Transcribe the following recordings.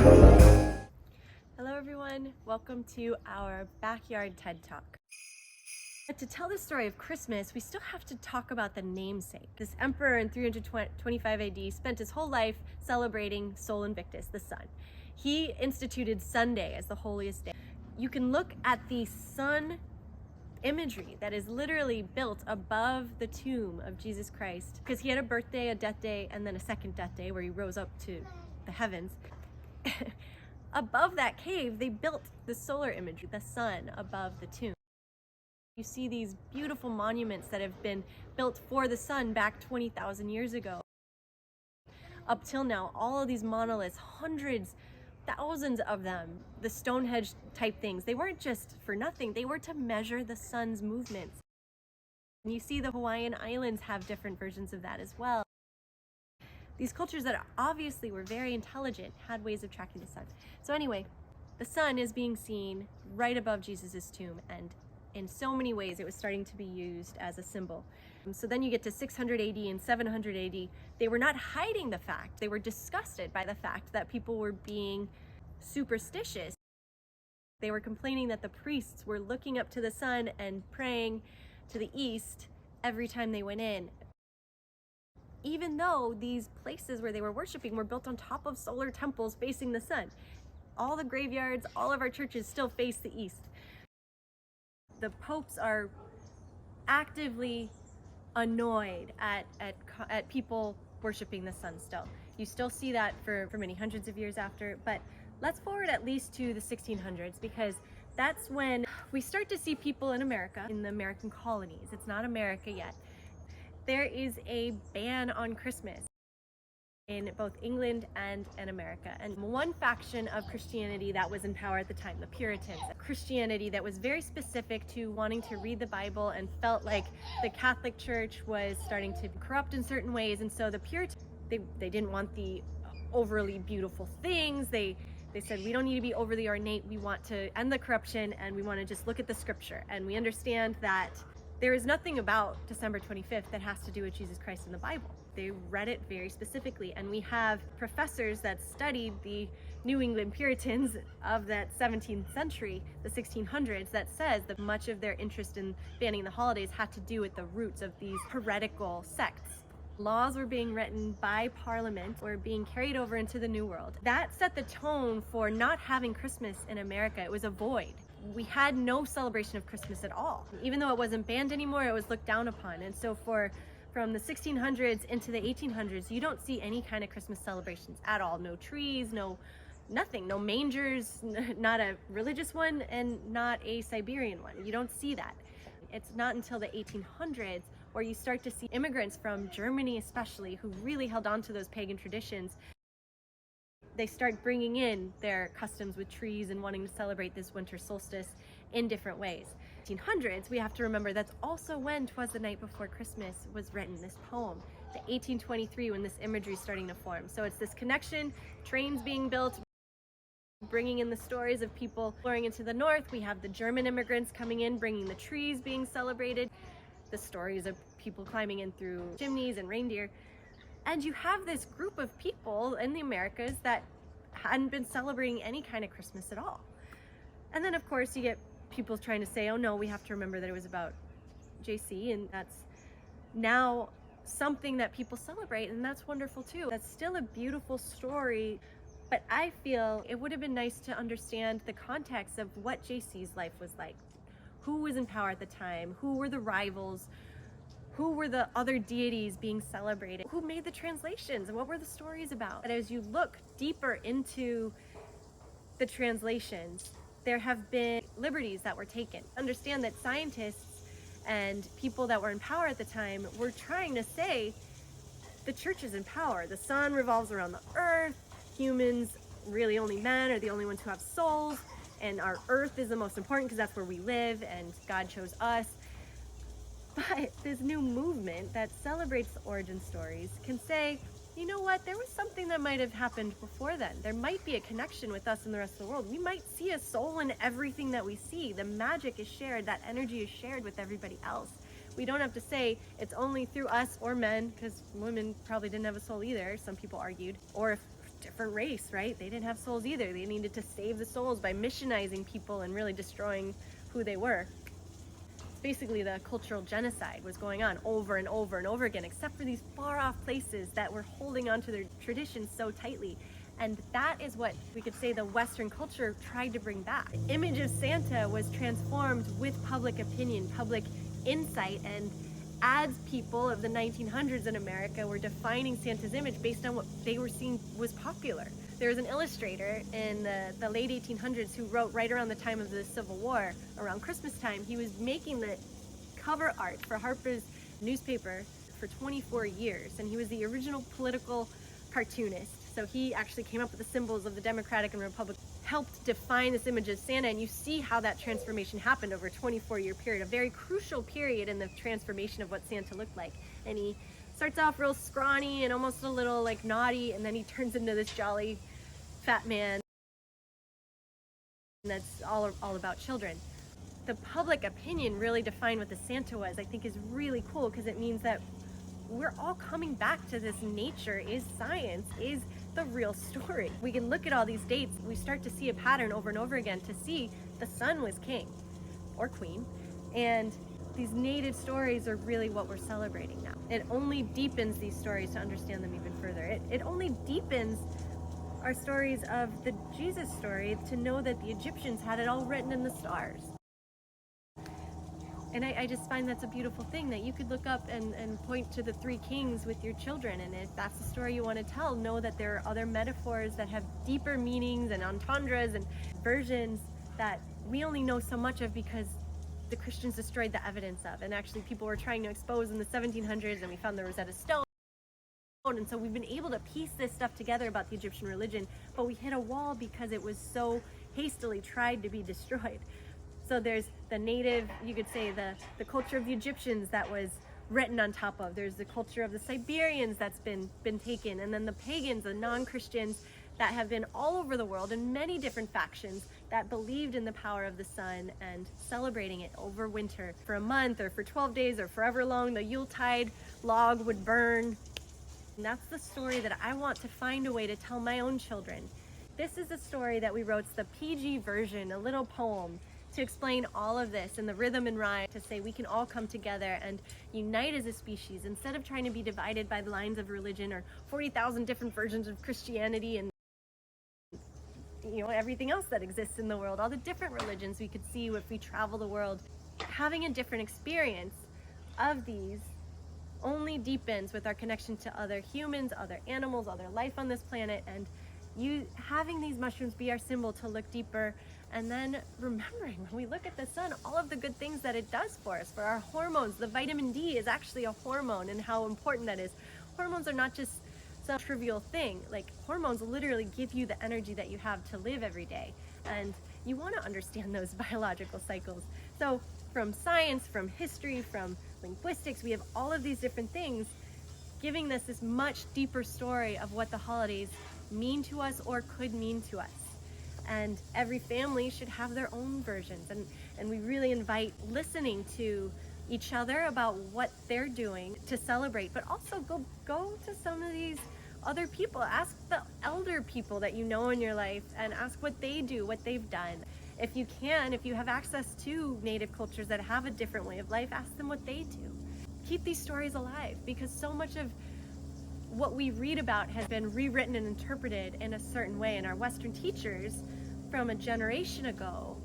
Hello everyone, welcome to our backyard TED Talk. But to tell the story of Christmas, we still have to talk about the namesake. This emperor in 325 AD spent his whole life celebrating Sol Invictus, the sun. He instituted Sunday as the holiest day. You can look at the sun imagery that is literally built above the tomb of Jesus Christ, because he had a birthday, a death day, and then a second death day where he rose up to the heavens. Above that cave, they built the solar imagery, the sun above the tomb. You see these beautiful monuments that have been built for the sun back 20,000 years ago. Up till now, all of these monoliths, hundreds, thousands of them, the Stonehenge type things, they weren't just for nothing, they were to measure the sun's movements. And you see the Hawaiian Islands have different versions of that as well. These cultures that obviously were very intelligent had ways of tracking the sun. So anyway, the sun is being seen right above Jesus's tomb, and in so many ways it was starting to be used as a symbol. So then you get to 600 AD and 700 AD. They were not hiding the fact, they were disgusted by the fact that people were being superstitious. They were complaining that the priests were looking up to the sun and praying to the east every time they went in, even though these places where they were worshiping were built on top of solar temples facing the sun. All the graveyards, all of our churches still face the east. The popes are actively annoyed at people worshiping the sun still. You still see that for many hundreds of years after, but let's forward at least to the 1600s, because that's when we start to see people in America, in the American colonies. It's not America yet. There is a ban on Christmas in both England and in America. And one faction of Christianity that was in power at the time, the Puritans, Christianity that was very specific to wanting to read the Bible and felt like the Catholic Church was starting to corrupt in certain ways. And so the Puritans, they didn't want the overly beautiful things. They said, we don't need to be overly ornate. We want to end the corruption, and we want to just look at the scripture. And we understand that there is nothing about December 25th that has to do with Jesus Christ in the Bible. They read it very specifically, and we have professors that studied the New England Puritans of that 17th century, the 1600s, that says that much of their interest in banning the holidays had to do with the roots of these heretical sects. Laws were being written by Parliament, were being carried over into the New World. That set the tone for not having Christmas in America. It was a void. We had no celebration of Christmas at all. Even though it wasn't banned anymore, it was looked down upon. And so from the 1600s into the 1800s, you don't see any kind of Christmas celebrations at all. No trees, nothing, no mangers, not a religious one, and not a Siberian one. You don't see that. It's not until the 1800s where you start to see immigrants from Germany especially, who really held on to those pagan traditions. They start bringing in their customs with trees and wanting to celebrate this winter solstice in different ways. 1800s, we have to remember that's also when 'Twas the Night Before Christmas was written, this poem. The 1823, when this imagery is starting to form. So it's this connection, trains being built, bringing in the stories of people exploring into the north. We have the German immigrants coming in, bringing the trees being celebrated, the stories of people climbing in through chimneys and reindeer. And you have this group of people in the Americas that hadn't been celebrating any kind of Christmas at all. And then of course you get people trying to say, oh no, we have to remember that it was about JC, and that's now something that people celebrate, and that's wonderful too. That's still a beautiful story, but I feel it would have been nice to understand the context of what JC's life was like. Who was in power at the time? Who were the rivals? Who were the other deities being celebrated? Who made the translations? And what were the stories about? And as you look deeper into the translations, there have been liberties that were taken. Understand that scientists and people that were in power at the time were trying to say the church is in power. The sun revolves around the earth. Humans, really only men, are the only ones who have souls. And our earth is the most important because that's where we live, and God chose us. But this new movement that celebrates the origin stories can say, you know what, there was something that might have happened before then. There might be a connection with us and the rest of the world. We might see a soul in everything that we see. The magic is shared, that energy is shared with everybody else. We don't have to say it's only through us or men, because women probably didn't have a soul either, some people argued, or if different race, right? They didn't have souls either. They needed to save the souls by missionizing people and really destroying who they were. Basically, the cultural genocide was going on over and over and over again, except for these far off places that were holding on to their traditions so tightly. And that is what we could say the Western culture tried to bring back. The image of Santa was transformed with public opinion, public insight, and as people of the 1900s in America were defining Santa's image based on what they were seeing was popular. There was an illustrator in the late 1800s who wrote right around the time of the Civil War, around Christmas time. He was making the cover art for Harper's newspaper for 24 years, and he was the original political cartoonist. So he actually came up with the symbols of the Democratic and Republican, helped define this image of Santa, and you see how that transformation happened over a 24-year period, a very crucial period in the transformation of what Santa looked like. And he starts off real scrawny and almost a little like naughty, and then he turns into this jolly fat man that's all about children. The public opinion really defined what the Santa was, I think, is really cool, because it means that we're all coming back to this nature is science, is the real story. We can look at all these dates, we start to see a pattern over and over again to see the sun was king or queen, and these native stories are really what we're celebrating now. It only deepens these stories to understand them even further. It only deepens our stories of the Jesus story to know that the Egyptians had it all written in the stars. And I just find that's a beautiful thing, that you could look up and point to the three kings with your children, and if that's the story you want to tell, know that there are other metaphors that have deeper meanings and entendres and versions that we only know so much of because the Christians destroyed the evidence of, and actually people were trying to expose in the 1700s, and we found the Rosetta Stone. And so we've been able to piece this stuff together about the Egyptian religion, but we hit a wall because it was so hastily tried to be destroyed. So there's the native, you could say the culture of the Egyptians that was written on top of. There's the culture of the Siberians that's been taken, and then the pagans, the non-Christians that have been all over the world in many different factions that believed in the power of the sun and celebrating it over winter for a month or for 12 days or forever long. The Yuletide log would burn. And that's the story that I want to find a way to tell my own children. This is a story that we wrote. It's the PG version, a little poem to explain all of this and the rhythm and rhyme, to say we can all come together and unite as a species instead of trying to be divided by the lines of religion or 40,000 different versions of Christianity and everything else that exists in the world, all the different religions we could see if we travel the world. Having a different experience of these only deepens with our connection to other humans, other animals, other life on this planet, and having these mushrooms be our symbol to look deeper, and then remembering when we look at the sun, all of the good things that it does for us, for our hormones. The vitamin D is actually a hormone, and how important that is. Hormones are not just some trivial thing. Like, hormones literally give you the energy that you have to live every day, and you want to understand those biological cycles. So from science, from history, from linguistics, we have all of these different things giving us this much deeper story of what the holidays mean to us or could mean to us. And every family should have their own versions, and we really invite listening to each other about what they're doing to celebrate, but also go to some of these other people. Ask the elder people that you know in your life and ask what they do, what they've done. If you have access to native cultures that have a different way of life, ask them what they do. Keep these stories alive, because so much of what we read about has been rewritten and interpreted in a certain way, and our Western teachers from a generation ago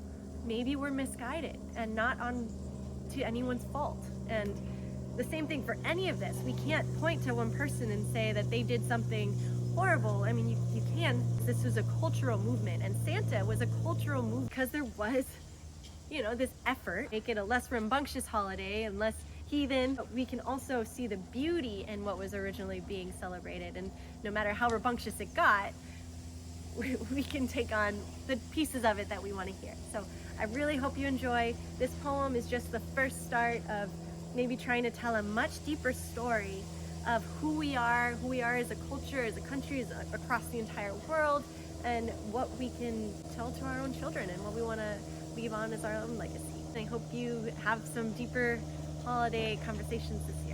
maybe were misguided and not on to anyone's fault. And the same thing for any of this. We can't point to one person and say that they did something horrible. I mean, you can. This was a cultural movement, and Santa was a cultural movement because there was, this effort to make it a less rambunctious holiday and less heathen. But we can also see the beauty in what was originally being celebrated, and no matter how rambunctious it got, we can take on the pieces of it that we want to hear. So I really hope you enjoy. This poem is just the first start of maybe trying to tell a much deeper story of who we are as a culture, as a country, across the entire world, and what we can tell to our own children and what we want to leave on as our own legacy. I hope you have some deeper holiday conversations this year.